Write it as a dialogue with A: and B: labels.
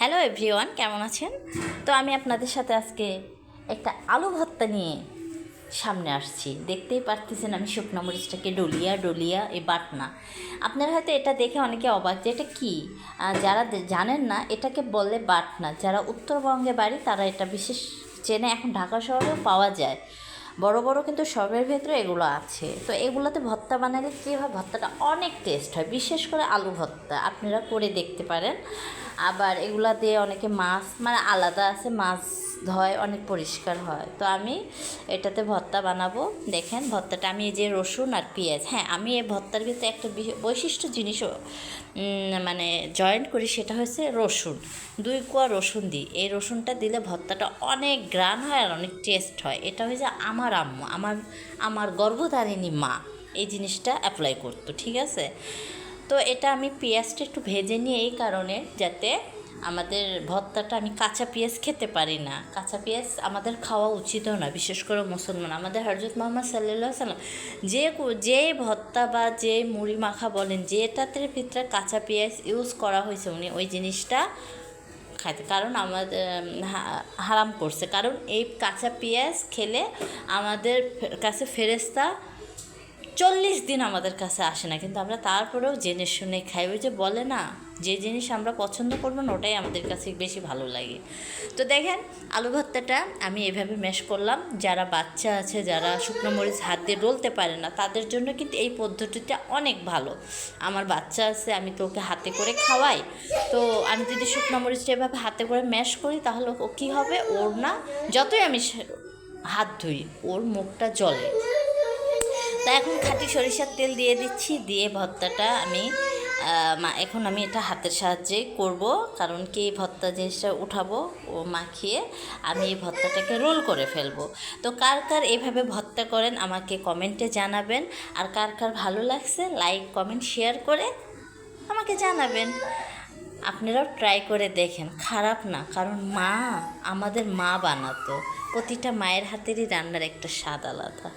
A: Hello everyone, কেমন আছেন? তো আমি আপনাদের সাথে আজকে একটা আলু ভর্তা নিয়ে সামনে আসছি। দেখতেই পারতেছেন আমি শুকনো মরিচটাকে ডলিয়া ডলিয়া এই বাটনা। আপনারা হয়তো এটা দেখে অনেকে অবাক যে এটা কী। যারা জানেন না এটাকে বলে বাটনা। যারা উত্তরবঙ্গে বাড়ি তারা এটা বিশেষ চেনে। এখন ঢাকা শহরেও পাওয়া যায়, বড় বড় কিন্তু শপের ভেতরে এগুলো আছে। তো এগুলোতে ভর্তা বানালে কী হয়, ভর্তাটা অনেক টেস্ট হয়, বিশেষ করে আলু ভর্তা আপনারা করে দেখতে পারেন। আবার এগুলা দিয়ে অনেকে মাছ মানে আলাদা আছে, মাছ ধয়, অনেক পরিষ্কার হয়। তো আমি এটাতে ভর্তা বানাবো। দেখেন ভর্তাটা আমি এই যে রসুন আর পেঁয়াজ, হ্যাঁ আমি এই ভর্তার ভিতরে একটা বৈশিষ্ট্য জিনিসও মানে জয়েন্ট করি, সেটা হচ্ছে রসুন। 2 কোয়া রসুন দিই। এই রসুনটা দিলে ভর্তাটা অনেক গ্রান হয় আর অনেক টেস্ট হয়। এটা হচ্ছে আমার আম্মু, আমার গর্ভধারিণী মা এই জিনিসটা অ্যাপ্লাই করতো, ঠিক আছে? তো এটা আমি পেঁয়াজটা একটু ভেজে নিই এই কারণে, যাতে আমাদের ভর্তাটা, আমি কাঁচা পেঁয়াজ খেতে পারি না। কাঁচা পেঁয়াজ আমাদের খাওয়া উচিতও না, বিশেষ করে মুসলমান। আমাদের হযরত মুহাম্মদ সাল্লাল্লাহু আলাইহি সাল্লাম যে ভর্তা বা যে মুড়ি মাখা বলেন, যেটাতে ভিতরে কাঁচা পেঁয়াজ ইউজ করা হয়েছে, উনি ওই জিনিসটা খাইতে, কারণ আমাদের হারাম করছে। কারণ এই কাঁচা পেঁয়াজ খেলে আমাদের কাছে ফেরেশতা 40 দিন আমাদের কাছে আসে না, কিন্তু আমরা তারপরেও জেনে শুনে খাই। ওই যে বলে না, যে জিনিস আমরা পছন্দ করবো না ওটাই আমাদের কাছে বেশি ভালো লাগে। তো দেখেন আলু ভর্তাটা আমি এভাবে ম্যাশ করলাম। যারা বাচ্চা আছে, যারা শুকনো মরিচ হাত দিয়ে ডলতে পারে না, তাদের জন্য কিন্তু এই পদ্ধতিটা অনেক ভালো। আমার বাচ্চা আছে, আমি তো ওকে হাতে করে খাওয়াই। তো আমি যদি শুকনো মরিচটা এভাবে হাতে করে ম্যাশ করি, তাহলে ও কী হবে, ওর না যতই আমি হাত ধুই ওর মুখটা জ্বলে। তা এখন খাঁটি সরিষার তেল দিয়ে দিচ্ছি, দিয়ে ভর্তাটা আমি এখন আমি এটা হাতের সাহায্যে করব। কারণ কি, ভর্তা জিনিসটা উঠাবো ও মাখিয়ে আমি এই ভর্তাটাকে রোল করে ফেলবো। তো কার কার এভাবে ভর্তা করেন আমাকে কমেন্টে জানাবেন। আর কার কার ভালো লাগছে লাইক কমেন্ট শেয়ার করে আমাকে জানাবেন। আপনারাও ট্রাই করে দেখেন, খারাপ না। কারণ আমাদের মা বানাতো, প্রতিটা মায়ের হাতেরই রান্নার একটা স্বাদ আলাদা।